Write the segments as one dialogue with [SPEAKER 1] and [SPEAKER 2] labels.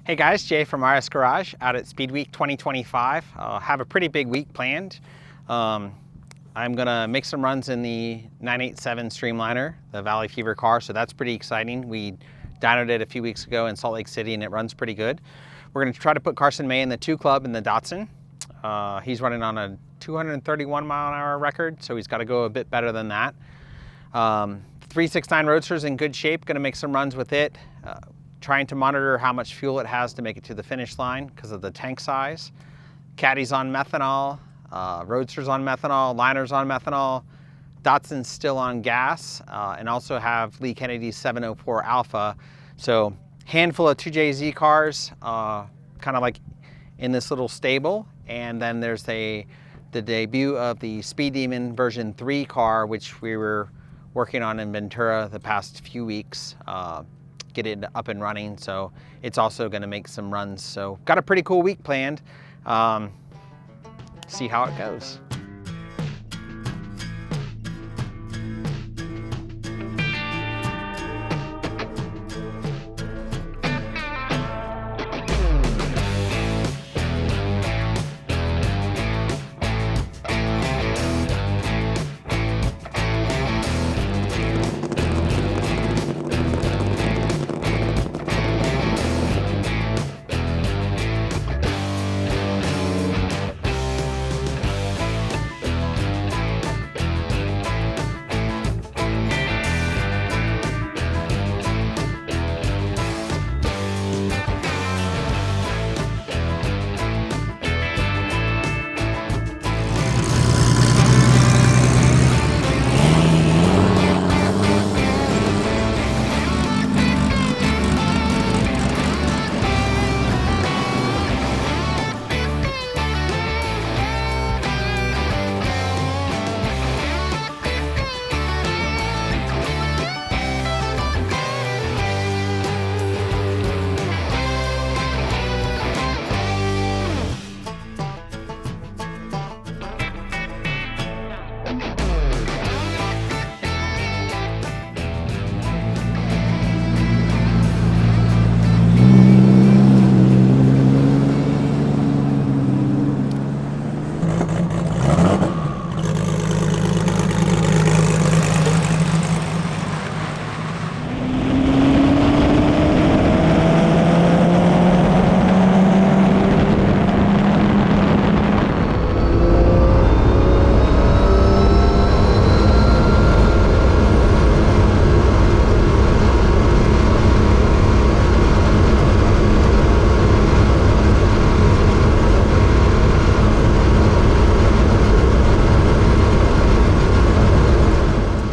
[SPEAKER 1] Hey guys, Jay from RS Garage out at Speedweek 2025. Have a pretty big week planned. I'm gonna make some runs in the 987 Streamliner, the Valley Fever car, so that's pretty exciting. We dynoed it a few weeks ago in Salt Lake City and it runs pretty good. We're gonna try to put Carson May in the 2 Club in the Datsun. He's running on a 231 mile an hour record, so he's gotta go a bit better than that. 369 Roadster's in good shape, gonna make some runs with it. Trying to monitor how much fuel it has to make it to the finish line because of the tank size. Caddy's on methanol, Roadster's on methanol, Liner's on methanol, Datsun's still on gas, and also have Lee Kennedy's 704 Alfa. So handful of 2JZ cars, kind of like in this little stable. And then there's the debut of the Speed Demon version 3 car, which we were working on in Ventura the past few weeks. Get it up and running, so it's also going to make some runs. So got a pretty cool week planned. See how it goes.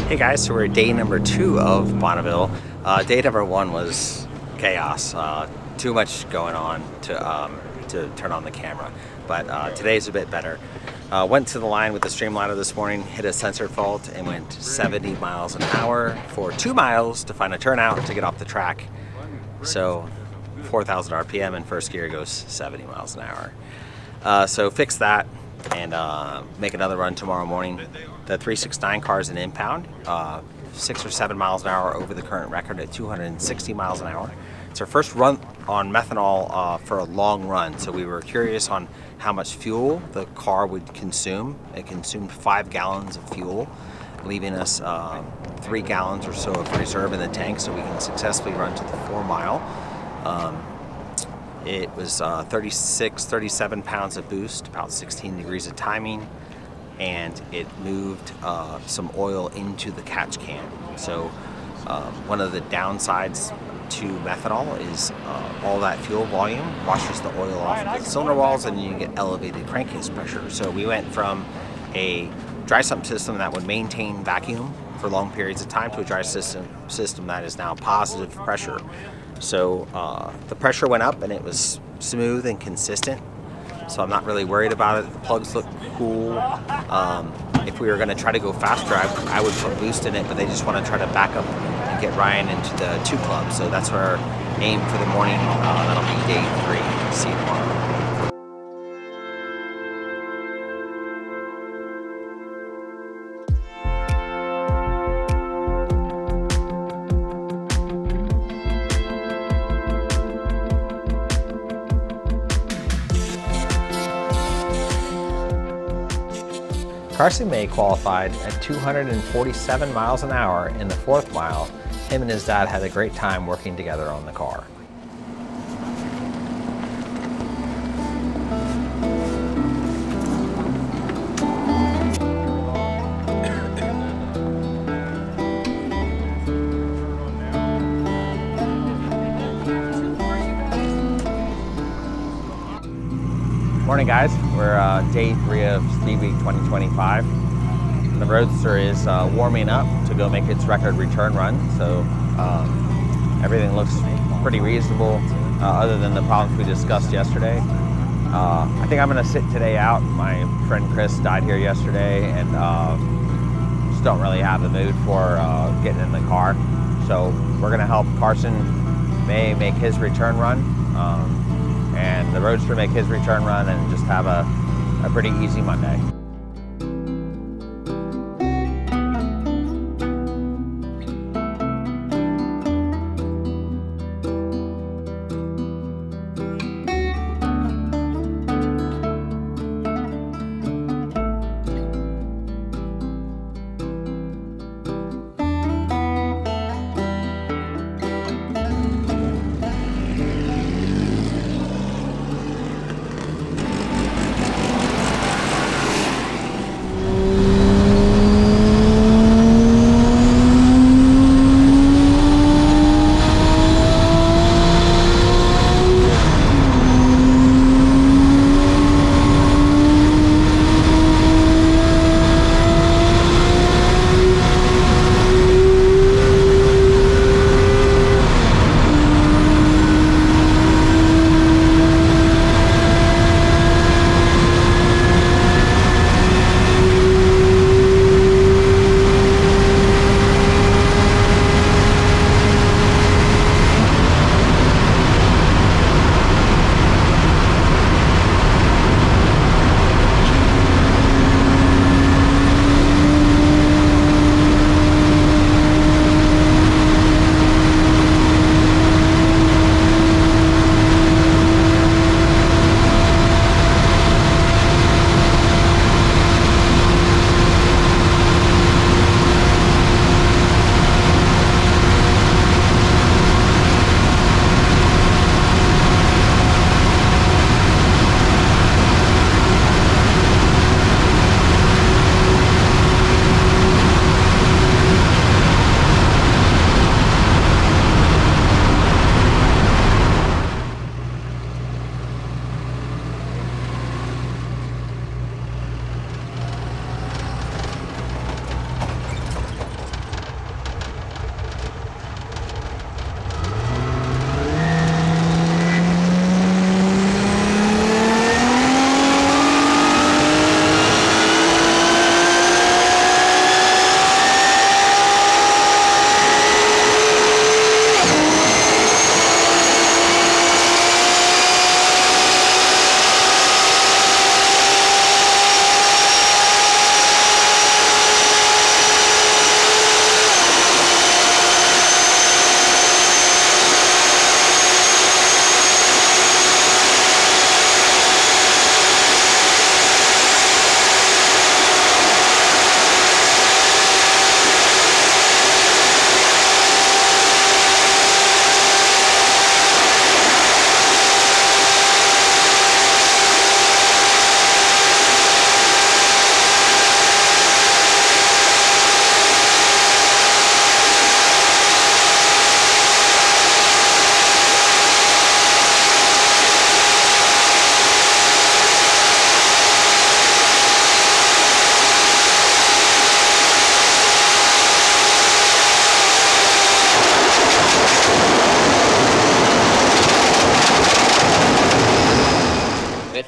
[SPEAKER 1] Hey guys, so we're at day number 2 of Bonneville. Day number 1 was chaos. Too much going on to turn on the camera, but today's a bit better. Went to the line with the Streamliner this morning, hit a sensor fault, and went 70 miles an hour for 2 miles to find a turnout to get off the track. So 4,000 RPM in first gear goes 70 miles an hour. So fix that and make another run tomorrow morning. The 369 car is an impound, 6 or 7 miles an hour over the current record at 260 miles an hour. It's our first run on methanol for a long run, so we were curious on how much fuel the car would consume. It consumed 5 gallons of fuel, leaving us 3 gallons or so of reserve in the tank so we can successfully run to the 4 mile. It was 37 pounds of boost, about 16 degrees of timing, and it moved some oil into the catch can. So one of the downsides to methanol is all that fuel volume washes the oil off of the cylinder walls and you get elevated crankcase pressure. So we went from a dry sump system that would maintain vacuum for long periods of time to a dry system that is now positive pressure. So the pressure went up and it was smooth and consistent. So I'm not really worried about it. The plugs look cool. If we were going to try to go faster, I would put boost in it, but they just want to try to back up and get Ryan into the 2 Club. So that's our aim for the morning. That'll be day 3. See you tomorrow. Carson May qualified at 247 miles an hour in the 4th mile. Him and his dad had a great time working together on the car. Morning guys, we're day 3 of Speedweek 2025. The Roadster is warming up to go make its record return run, so everything looks pretty reasonable other than the problems we discussed yesterday. I think I'm going to sit today out. My friend Chris died here yesterday and just don't really have the mood for getting in the car. So we're going to help Carson May make his return run. And the Roadster make his return run and just have a pretty easy Monday.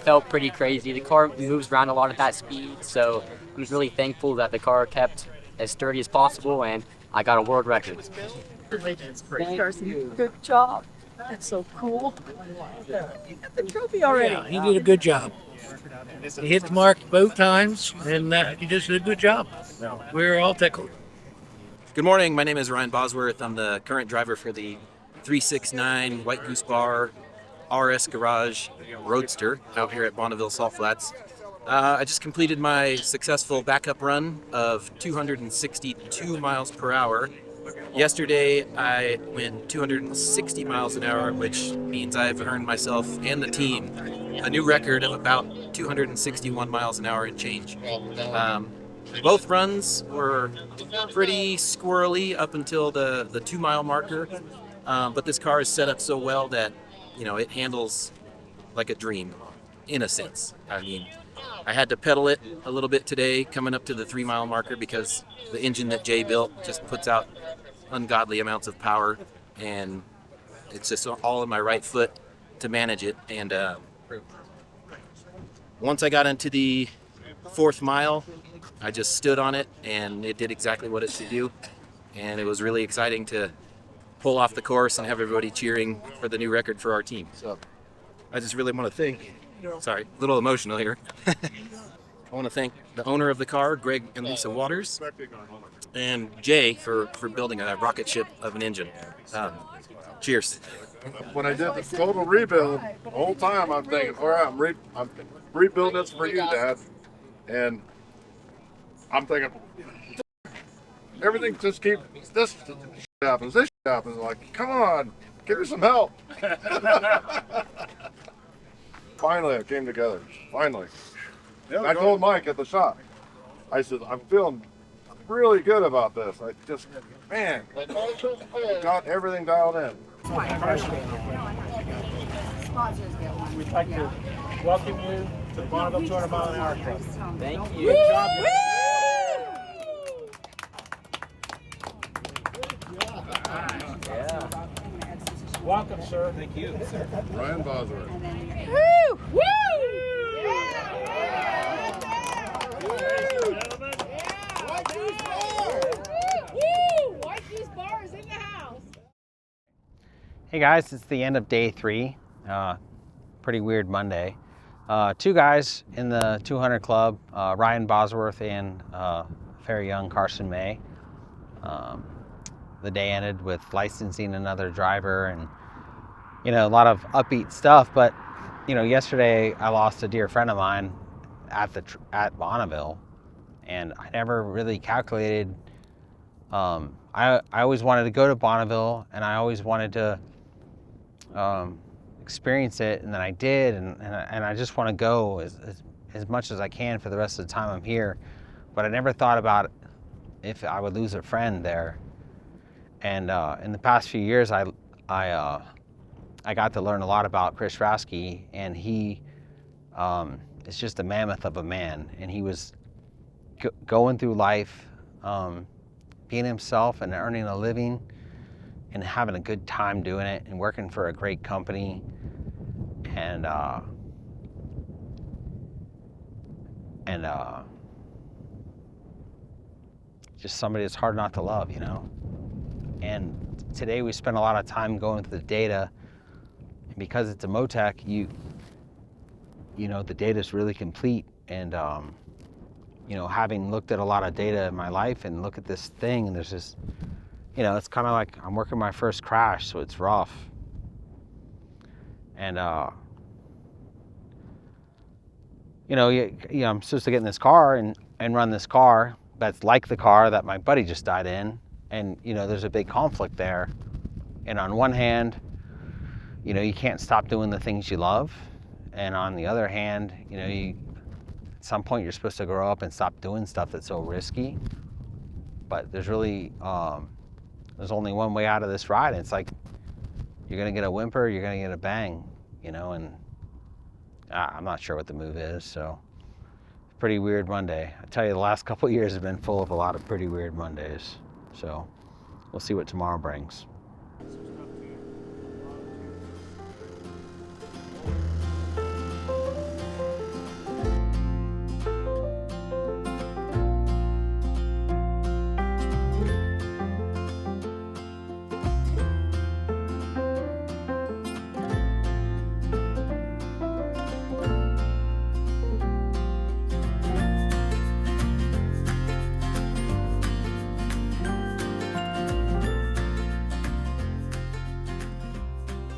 [SPEAKER 2] felt pretty crazy. The car moves around a lot at that speed, so I was really thankful that the car kept as sturdy as possible, and I got a world record.
[SPEAKER 3] Carson, good job. That's so cool. You got the trophy already.
[SPEAKER 4] Yeah, he did a good job. He hit the mark both times, and he just did a good job. We're all tickled.
[SPEAKER 5] Good morning. My name is Ryan Bosworth. I'm the current driver for the 369 White Goose Bar RS Garage Roadster out here at Bonneville Salt Flats. I just completed my successful backup run of 262 miles per hour. Yesterday, I went 260 miles an hour, which means I've earned myself and the team a new record of about 261 miles an hour and change. Both runs were pretty squirrely up until the 2 mile marker, but this car is set up so well that, you know, it handles like a dream, in a sense. I mean, I had to pedal it a little bit today coming up to the 3 mile marker because the engine that Jay built just puts out ungodly amounts of power, and it's just all in my right foot to manage it. And once I got into the 4th mile, I just stood on it and it did exactly what it should do. And it was really exciting to pull off the course and have everybody cheering for the new record for our team. So I just really want to thank, sorry, a little emotional here. I want to thank the owner of the car, Greg and Lisa Waters, and Jay for building a rocket ship of an engine. Cheers.
[SPEAKER 6] When I did the total rebuild, the whole time I'm thinking, all right, I'm rebuilding this for you, Dad. And I'm thinking, everything just keeps, this happens, this happens. Like, come on, give me some help. Finally, it came together. Finally. I told Mike at the shop, I said, I'm feeling really good about this. I just, man, got everything dialed in.
[SPEAKER 7] We'd like to welcome you to the Bonneville 200 mile an hour club.
[SPEAKER 2] Thank you.
[SPEAKER 7] Good job.
[SPEAKER 2] Yeah.
[SPEAKER 7] Welcome, sir. Thank you, sir.
[SPEAKER 6] Ryan Bosworth.
[SPEAKER 3] Woo! Woo! White Goose Bar is in the house.
[SPEAKER 1] Hey guys, it's the end of day 3. Pretty weird Monday. 2 guys in the 200 club, Ryan Bosworth and very young Carson May. The day ended with licensing another driver and, you know, a lot of upbeat stuff. But, you know, yesterday I lost a dear friend of mine at Bonneville, and I never really calculated. I always wanted to go to Bonneville, and I always wanted to experience it, and then I did, and I just want to go as much as I can for the rest of the time I'm here. But I never thought about if I would lose a friend there. And in the past few years, I got to learn a lot about Chris Rasky, and he is just a mammoth of a man. And he was going through life, being himself and earning a living and having a good time doing it and working for a great company. And just somebody that's hard not to love, you know. And today we spent a lot of time going through the data, and because it's a Motec, you know, the data is really complete. And you know, having looked at a lot of data in my life and look at this thing, and there's this, you know, it's kind of like I'm working my first crash, so it's rough. And you know, I'm supposed to get in this car and run this car that's like the car that my buddy just died in. And, you know, there's a big conflict there. And on one hand, you know, you can't stop doing the things you love. And on the other hand, you know, at some point you're supposed to grow up and stop doing stuff that's so risky. But there's really, there's only one way out of this ride. It's like, you're going to get a whimper, you're going to get a bang, you know, and I'm not sure what the move is. So pretty weird Monday. I tell you, the last couple of years have been full of a lot of pretty weird Mondays. So we'll see what tomorrow brings.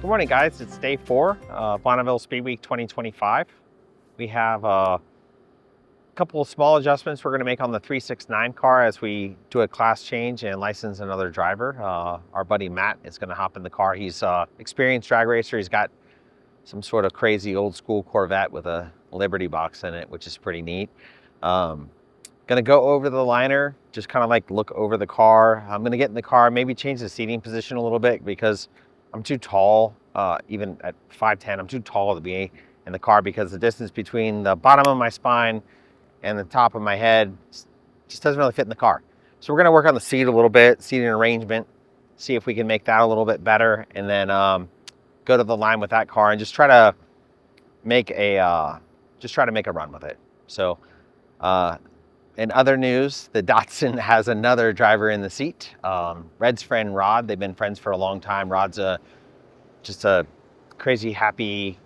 [SPEAKER 1] Good morning, guys. It's day 4, Bonneville Speedweek 2025. We have couple of small adjustments we're going to make on the 369 car as we do a class change and license another driver. Our buddy Matt is going to hop in the car. He's experienced drag racer. He's got some sort of crazy old school Corvette with a Liberty box in it, which is pretty neat. Gonna go over the liner, just kind of like look over the car. I'm gonna get in the car, maybe change the seating position a little bit because I'm too tall, even at 5'10", I'm too tall to be in the car because the distance between the bottom of my spine and the top of my head just doesn't really fit in the car. So we're gonna work on the seat a little bit, seating arrangement, see if we can make that a little bit better, and then go to the line with that car and just try to make a run with it. So in other news, the Datsun has another driver in the seat. Red's friend Rod, they've been friends for a long time. Rod's just a crazy happy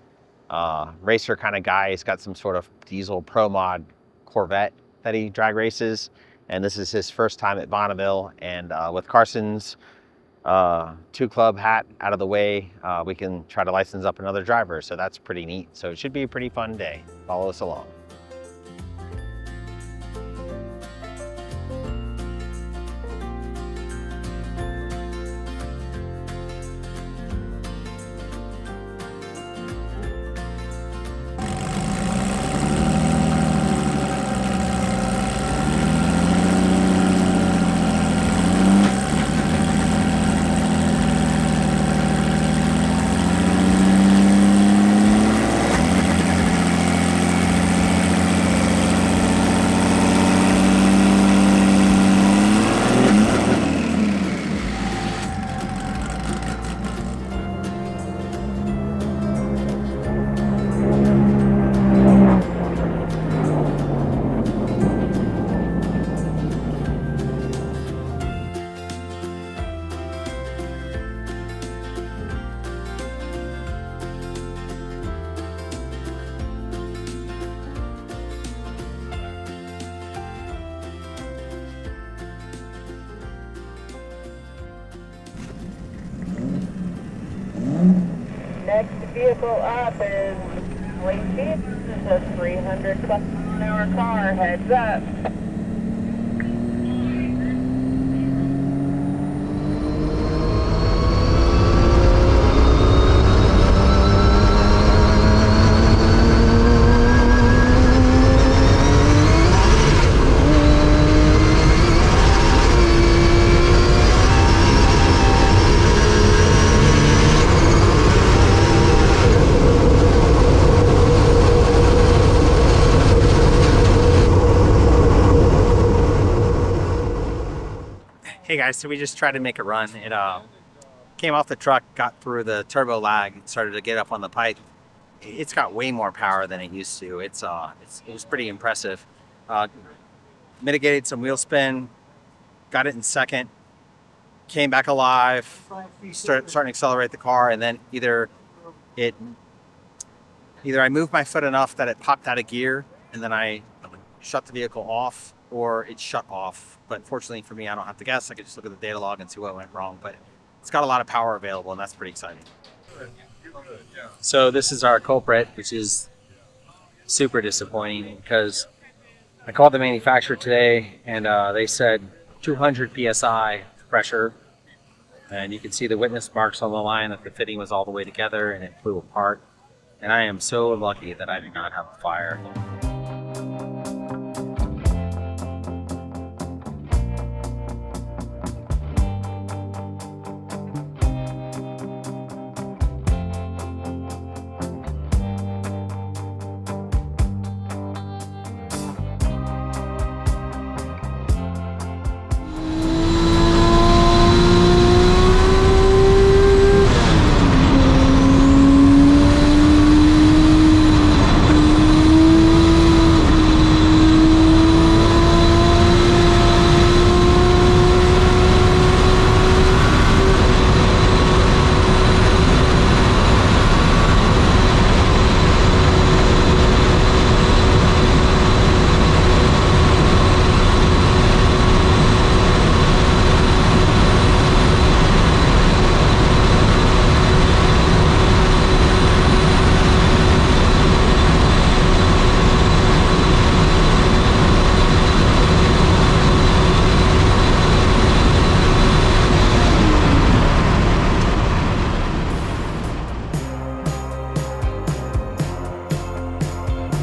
[SPEAKER 1] racer kind of guy. He's got some sort of diesel pro mod Corvette that he drag races, and this is his first time at Bonneville. And with Carson's 2-club hat out of the way, we can try to license up another driver, so that's pretty neat. So it should be a pretty fun day. Follow us along.
[SPEAKER 8] Next vehicle up is Lacey. This is a 300-plus-an-hour car. Heads up.
[SPEAKER 1] Hey guys, so we just tried to make a run. It came off the truck, got through the turbo lag, and started to get up on the pipe. It's got way more power than it used to. It was pretty impressive. Mitigated some wheel spin, got it in second, came back alive, starting to accelerate the car, and then either I moved my foot enough that it popped out of gear, and then I shut the vehicle off, or it shut off. But fortunately for me, I don't have to guess. I could just look at the data log and see what went wrong. But it's got a lot of power available, and that's pretty exciting. So this is our culprit, which is super disappointing because I called the manufacturer today, and they said 200 PSI pressure. And you can see the witness marks on the line that the fitting was all the way together and it flew apart. And I am so lucky that I did not have a fire.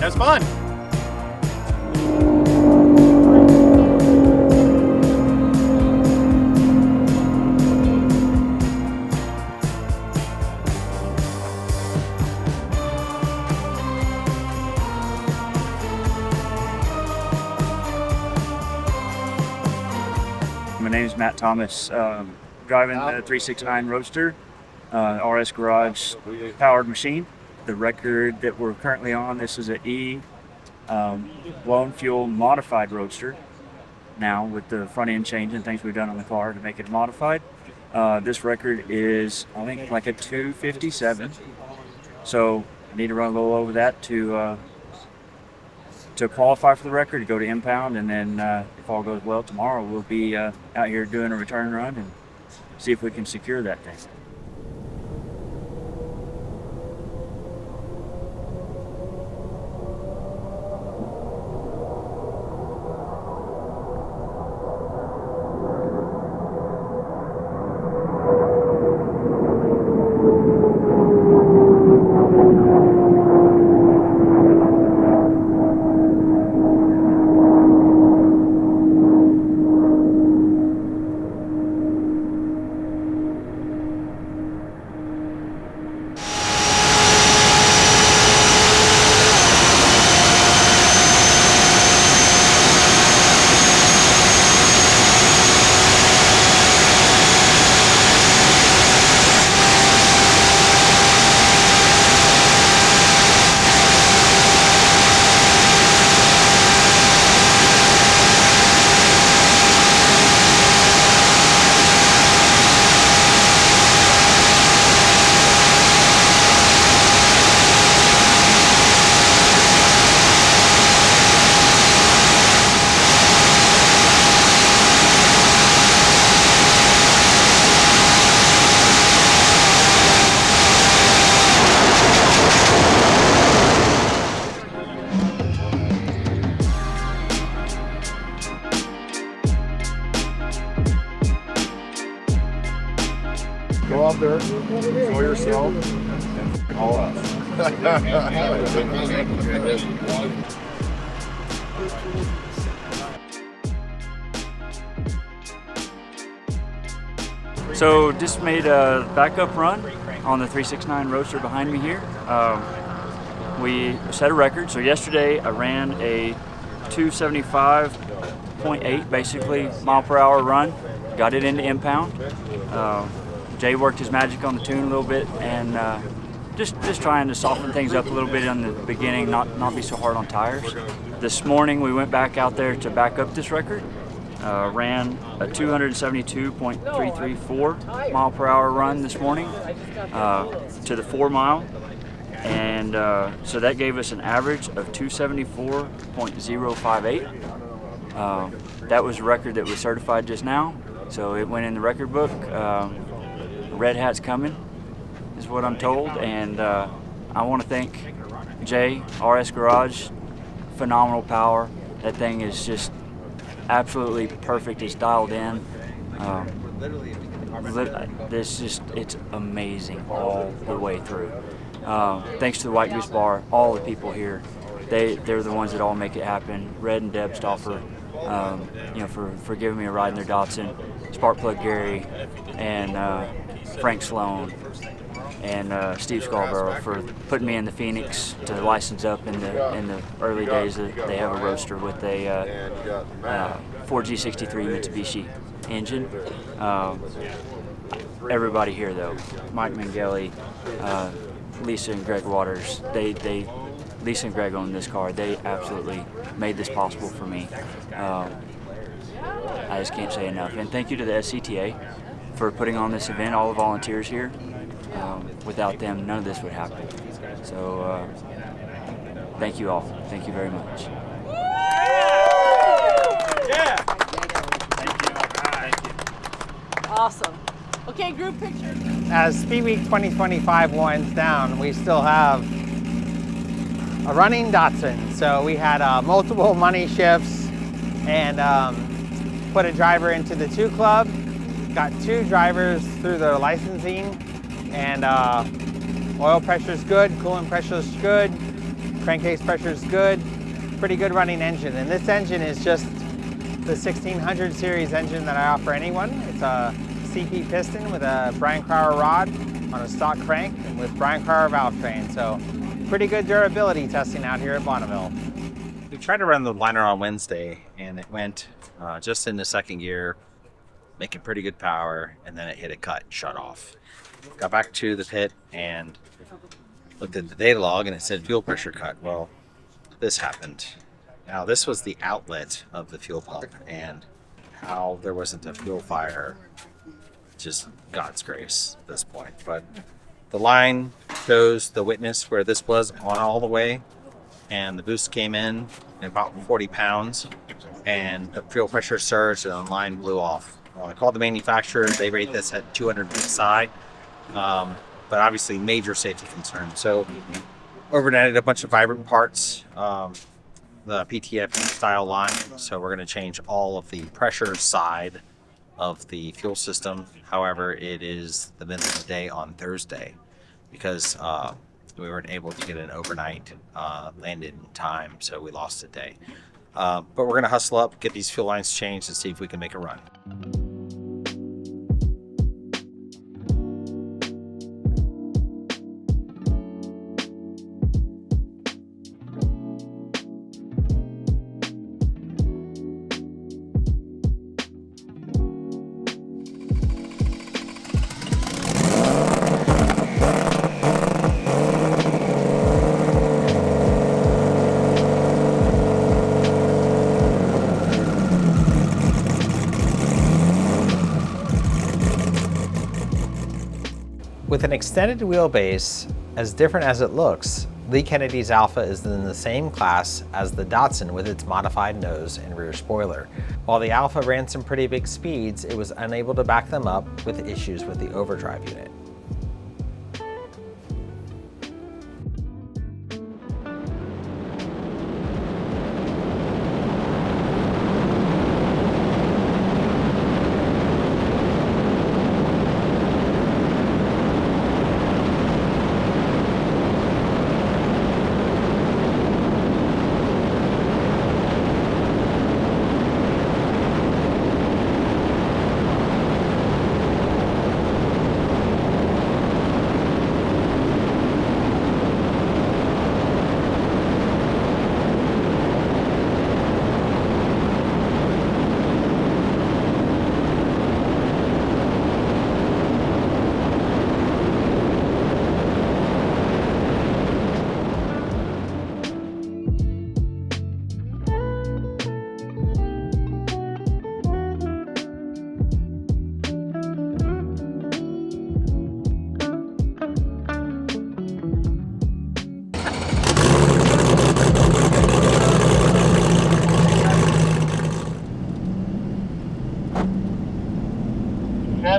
[SPEAKER 9] That was fun.
[SPEAKER 10] My name is Matt Thomas, driving the 369 Roadster RS Garage powered machine. The record that we're currently on, this is an E blown fuel modified Roadster. Now with the front end change and things we've done on the car to make it modified, this record is I think like a 257. So I need to run a little over that to qualify for the record, to go to impound, and then if all goes well tomorrow, we'll be out here doing a return run and see if we can secure that thing.
[SPEAKER 6] Go out there, enjoy yourself, and all us.
[SPEAKER 10] So just made a backup run on the 369 Roadster behind me here. We set a record. So yesterday I ran a 275.8 basically mile per hour run. Got it into impound. Jay worked his magic on the tune a little bit, and just trying to soften things up a little bit in the beginning, not be so hard on tires. This morning we went back out there to back up this record. Ran a 272.334 mile per hour run this morning to the 4 mile, and so that gave us an average of 274.058. That was a record that was certified just now, so it went in the record book. Red Hat's coming, is what I'm told, and I want to thank Jay, RS Garage, phenomenal power. That thing is just absolutely perfect. It's dialed in. It's amazing all the way through. Thanks to the White Goose Bar, all the people here, they're the ones that all make it happen. Red and Deb Stauffer, for giving me a ride in their Datsun. Sparkplug Gary and Frank Sloan and Steve Scarborough for putting me in the Phoenix to license up in the early days that they have a Roadster with a 4G63 Mitsubishi engine. Everybody here though, Mike Mangeli, Lisa and Greg Waters, Lisa and Greg own this car. They absolutely made this possible for me. I just can't say enough. And thank you to the SCTA for putting on this event, all the volunteers here. Without them, none of this would happen. So thank you all. Thank you very much.
[SPEAKER 3] Yeah. Thank you. Awesome. Okay, group picture.
[SPEAKER 1] As Speedweek 2025 winds down, we still have a running Datsun. So we had multiple money shifts and put a driver into the 2 club, got 2 drivers through the licensing, and oil pressure's good, coolant pressure's good, Crankcase pressure is good, pretty good running engine. And this engine is just the 1600 series engine that I offer anyone. It's a CP piston with a Brian Crower rod on a stock crank and with Brian Crower valve train. So pretty good durability testing out here at Bonneville. We tried to run the liner on Wednesday and it went just in the second gear, making pretty good power, and then it hit a cut and shut off. Got back to the pit and looked at the data log and it said fuel pressure cut. Well, this happened. Now this was the outlet of the fuel pump, and how there wasn't a fuel fire, just God's grace at this point. But the line shows the witness where this was on all the way, and the boost came in at about 40 pounds and the fuel pressure surged and the line blew off. Well, I called the manufacturer. They rate this at 200 psi, but obviously major safety concern. So overnighted a bunch of vibrant parts, the PTFE style line. So we're going to change all of the pressure side of the fuel system. However, it is the middle of the day on Thursday because we weren't able to get an overnight landed in time, so we lost a day. But we're going to hustle up, get these fuel lines changed, and see if we can make a run. With an extended wheelbase, as different as it looks, Lee Kennedy's Alfa is in the same class as the Datsun with its modified nose and rear spoiler. While the Alfa ran some pretty big speeds, it was unable to back them up with issues with the overdrive unit.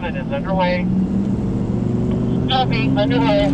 [SPEAKER 8] Is underway. Copy, underway.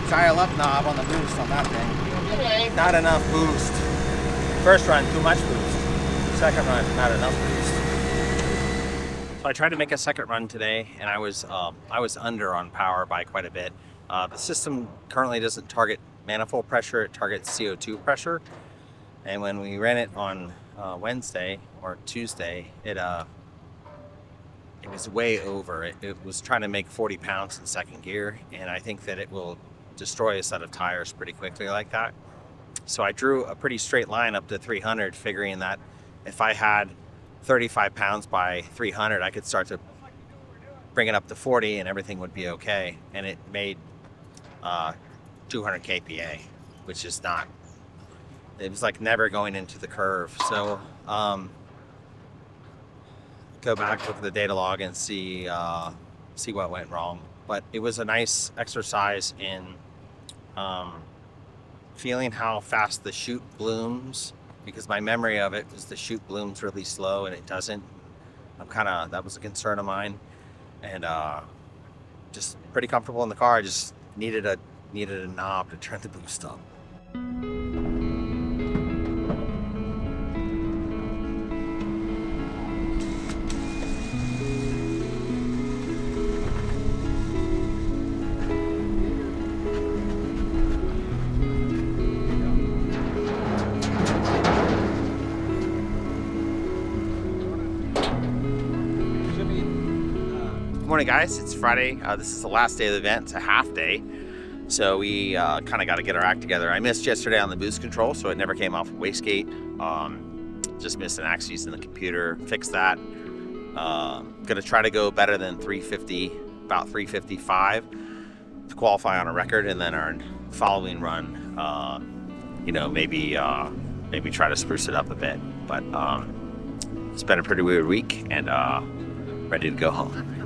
[SPEAKER 1] Dial up knob on the boost on that thing. Not enough boost. First run, too much boost. Second run, not enough boost. So I tried to make a second run today, and I was under on power by quite a bit. The system currently doesn't target manifold pressure; it targets CO2 pressure. And when we ran it on Wednesday or Tuesday, it was way over. It was trying to make 40 pounds in second gear, and I think that it will destroy a set of tires pretty quickly like that. So I drew a pretty straight line up to 300, figuring that if I had 35 pounds by 300, I could start to bring it up to 40 and everything would be okay. And it made 200 kPa, which is not, it was like never going into the curve. So go back, look at the data log and see what went wrong. But it was a nice exercise in feeling how fast the chute blooms, because my memory of it was the chute blooms really slow and it doesn't. That was a concern of mine, and just pretty comfortable in the car. I just needed a knob to turn the boost up. Morning guys, it's Friday. This is the last day of the event. It's a half day, so we kind of got to get our act together. I missed yesterday on the boost control, so it never came off of wastegate. Just missed an axis in the computer. Fixed that. Gonna try to go better than 350, about 355 to qualify on a record, and then our following run, maybe try to spruce it up a bit. But it's been a pretty weird week, and ready to go home.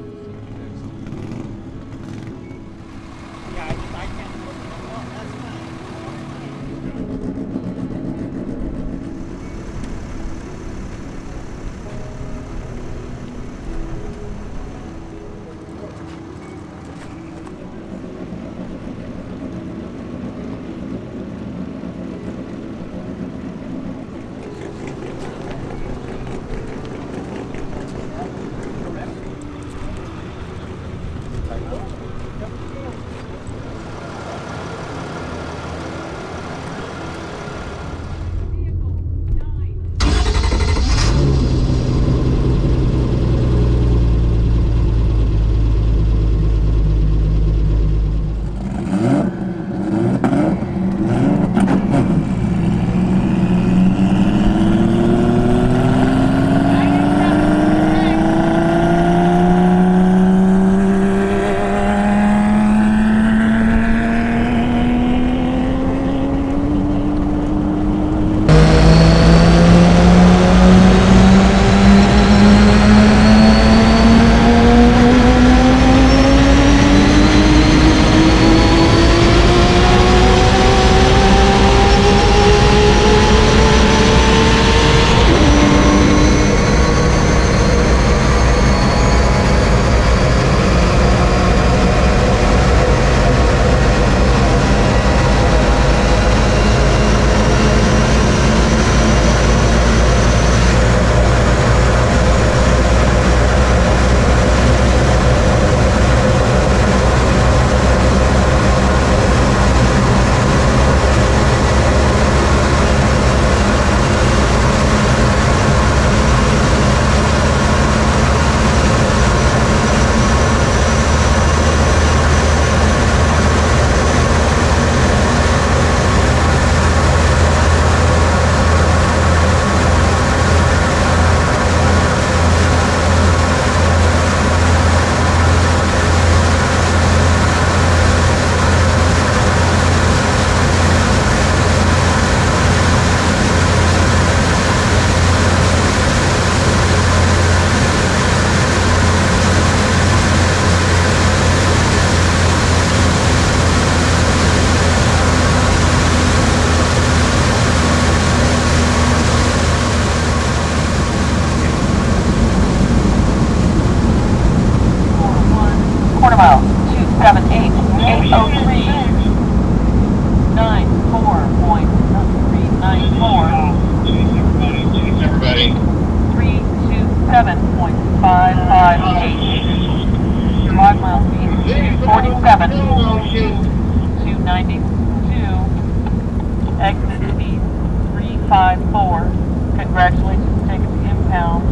[SPEAKER 8] Congratulations, take it to impound.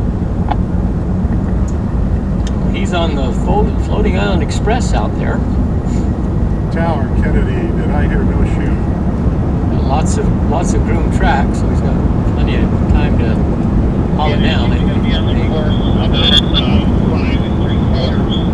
[SPEAKER 9] He's on the floating island express out there.
[SPEAKER 6] Tower, Kennedy, did I hear no shoe?
[SPEAKER 9] Lots of groomed tracks, so he's got plenty of time to haul it down.
[SPEAKER 11] He's going to be on the course about 5 3/4.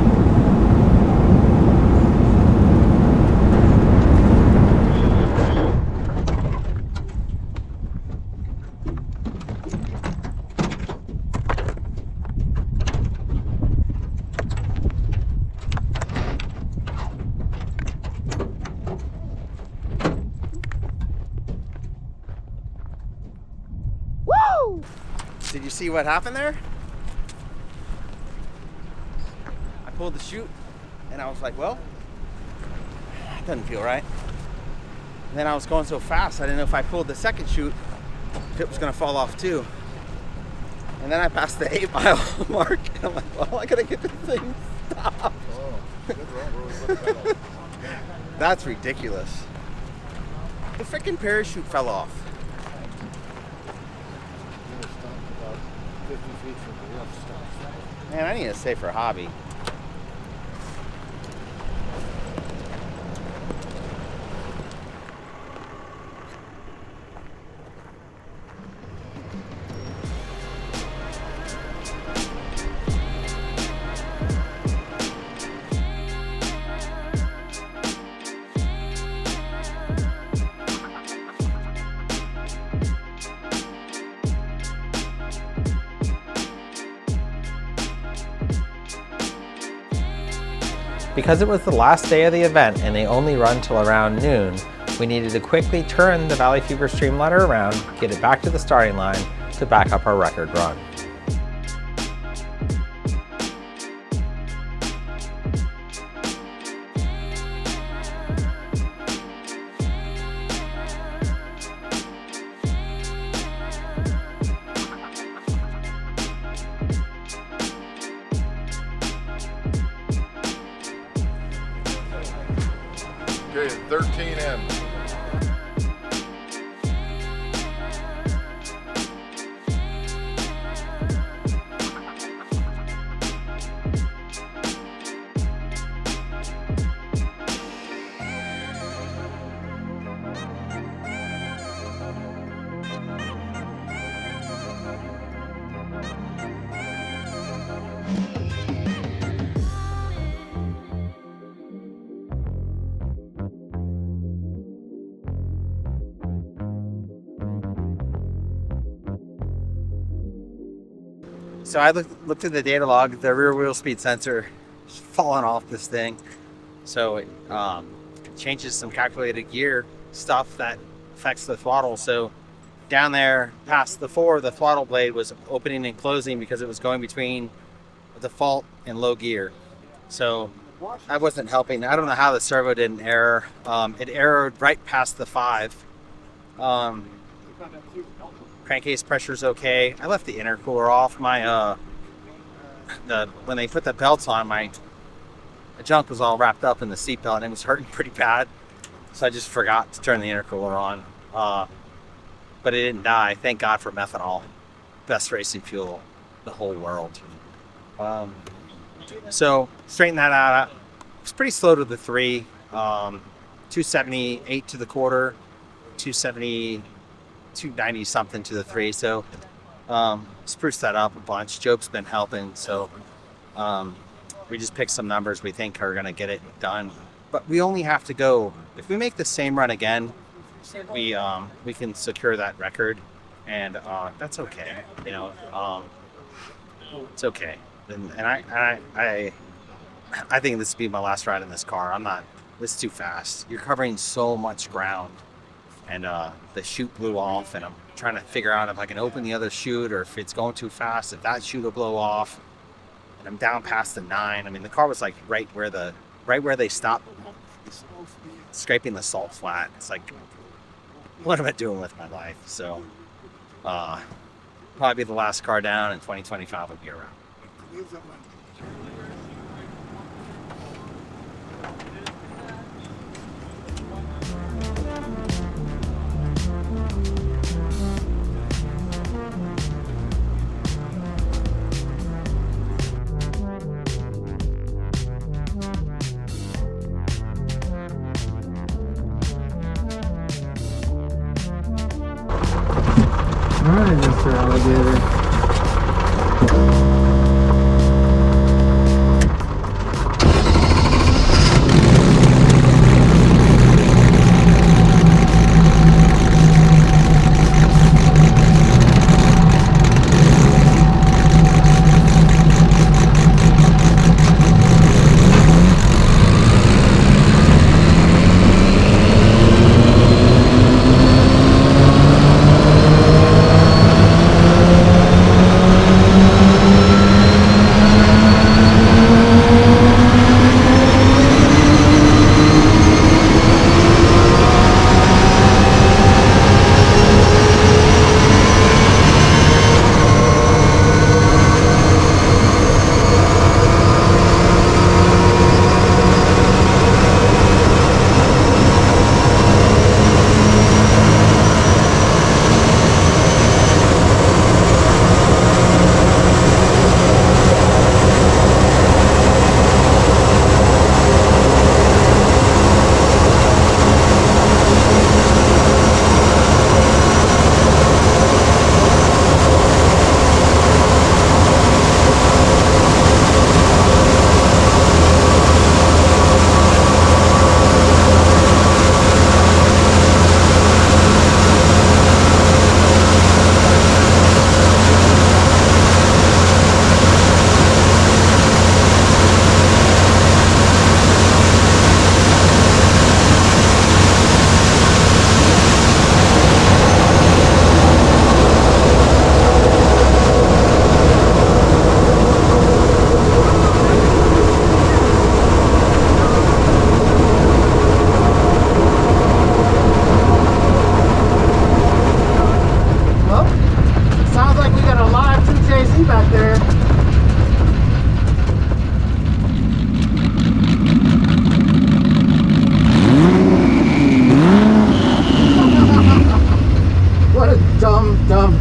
[SPEAKER 1] Did you see what happened there? I pulled the chute and I was like, well, that doesn't feel right. And then I was going so fast, I didn't know if I pulled the second chute, if it was gonna fall off too. And then I passed the 8-mile mark and I'm like, well, I gotta get this thing stopped. That's ridiculous. The freaking parachute fell off. Man, I need a safer hobby. Because it was the last day of the event and they only run till around noon, we needed to quickly turn the Valley Fever Streamliner around, get it back to the starting line to back up our record run.
[SPEAKER 6] Okay, 13 in.
[SPEAKER 1] So I looked at the data log, the rear wheel speed sensor is falling off this thing. So it changes some calculated gear stuff that affects the throttle. So down there past the 4, the throttle blade was opening and closing because it was going between default and low gear. So that wasn't helping. I don't know how the servo didn't error. It errored right past the 5. Crankcase pressure's okay. I left the intercooler off. My when they put the belts on, my junk was all wrapped up in the seat belt and it was hurting pretty bad. So I just forgot to turn the intercooler on. But it didn't die. Thank God for methanol. Best racing fuel in the whole world. So straighten that out. It was pretty slow to the 3. 278 to the quarter, 270. 290 something to the 3, so spruced that up a bunch. Joe's been helping, so we just picked some numbers we think are going to get it done. But we only have to go, if we make the same run again, we can secure that record, and that's okay. You know, it's okay. And I think this will be my last ride in this car. This is too fast. You're covering so much ground. And the chute blew off, and I'm trying to figure out if I can open the other chute or if it's going too fast, if that chute will blow off. And I'm down past the 9. I mean, the car was like right where they stopped scraping the salt flat. It's like, what am I doing with my life? So probably be the last car down, and 2025 will be around.
[SPEAKER 12] alligator.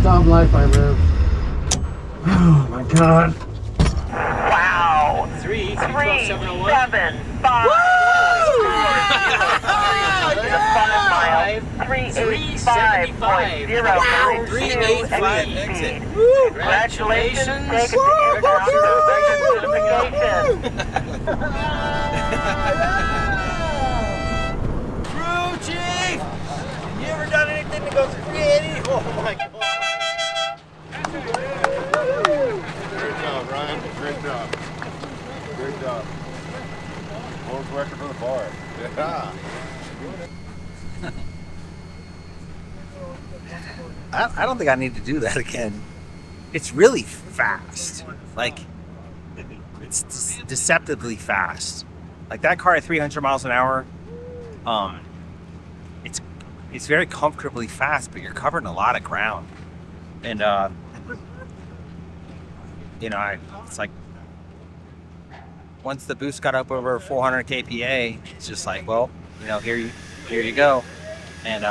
[SPEAKER 12] Dumb life I live. Oh my god.
[SPEAKER 8] Wow.
[SPEAKER 9] 3,
[SPEAKER 8] 7, 5.
[SPEAKER 9] Wow.
[SPEAKER 8] 385.0.
[SPEAKER 5] Wow. 385 exit.
[SPEAKER 8] Congratulations. Take it to certification.
[SPEAKER 9] Crew chief! You ever done anything that goes 380? Oh my god.
[SPEAKER 6] Great job, Ryan. Great job. Great job. World record for the bar. Yeah.
[SPEAKER 1] I don't think I need to do that again. It's really fast. Like, it's deceptively fast. Like that car at 300 miles an hour, it's very comfortably fast, but you're covering a lot of ground. And you know, it's like once the boost got up over 400 kPa, it's just like, well, you know, here you go. And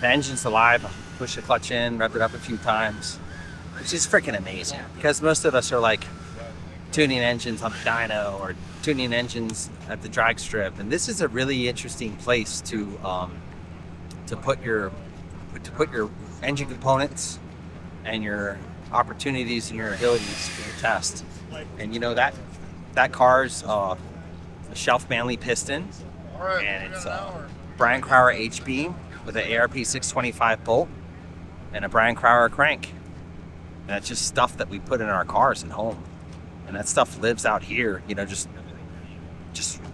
[SPEAKER 1] the engine's alive. Push the clutch in, rev it up a few times, which is freaking amazing. Because most of us are like tuning engines on the dyno or tuning engines at the drag strip, and this is a really interesting place to put your engine components and your opportunities and your abilities for your test. And you know that car's a shelf manly piston, and it's a Brian Crowder H-beam with an ARP 625 bolt and a Brian Crowder crank. And that's just stuff that we put in our cars at home, and that stuff lives out here, you know, just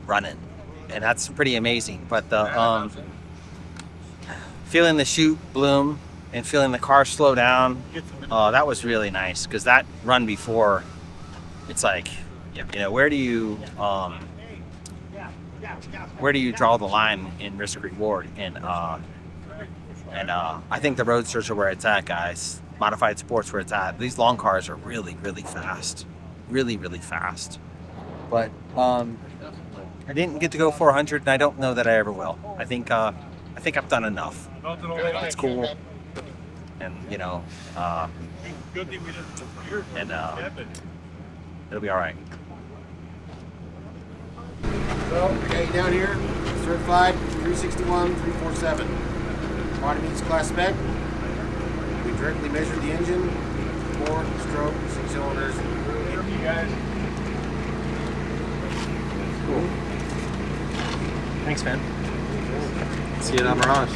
[SPEAKER 1] running, and that's pretty amazing. But the feeling the chute bloom and feeling the car slow down, that was really nice, because that run before, it's like, you know, where do you draw the line in risk reward? And I think the Roadsters are where it's at, guys. Modified sports where it's at. These long cars are really, really fast, really, really fast. But I didn't get to go 400, and I don't know that I ever will. I think I've done enough. It's cool, and you know, and it'll be all right.
[SPEAKER 12] So, I got you down here, certified 361, 347.
[SPEAKER 13] Body meets class spec. We directly measure the engine, 4 stroke, 6 cylinders.
[SPEAKER 7] You guys.
[SPEAKER 1] Cool. Thanks, man. See you at Mirage.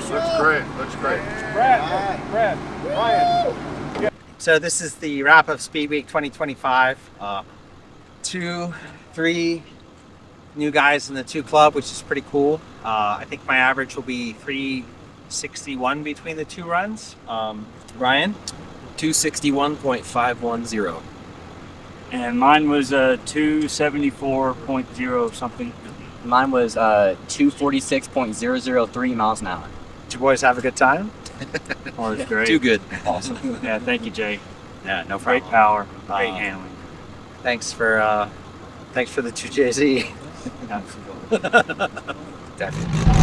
[SPEAKER 6] Looks great. Looks great.
[SPEAKER 7] Brad, Ryan.
[SPEAKER 1] So this is the wrap of Speedweek 2025. 3 new guys in the 2 club, which is pretty cool. I think my average will be 361 between the 2 runs. Ryan?
[SPEAKER 5] 261.510.
[SPEAKER 10] And mine was 274.0 something.
[SPEAKER 2] Mine was 246.003 miles an hour.
[SPEAKER 1] Did you boys have a good time?
[SPEAKER 10] Oh, it was great.
[SPEAKER 5] Too good.
[SPEAKER 1] Awesome.
[SPEAKER 10] Yeah, thank you, Jay.
[SPEAKER 1] Yeah, no
[SPEAKER 10] Great
[SPEAKER 1] problem.
[SPEAKER 10] power, great handling.
[SPEAKER 1] Thanks for the 2JZ.
[SPEAKER 10] Absolutely.
[SPEAKER 1] Definitely.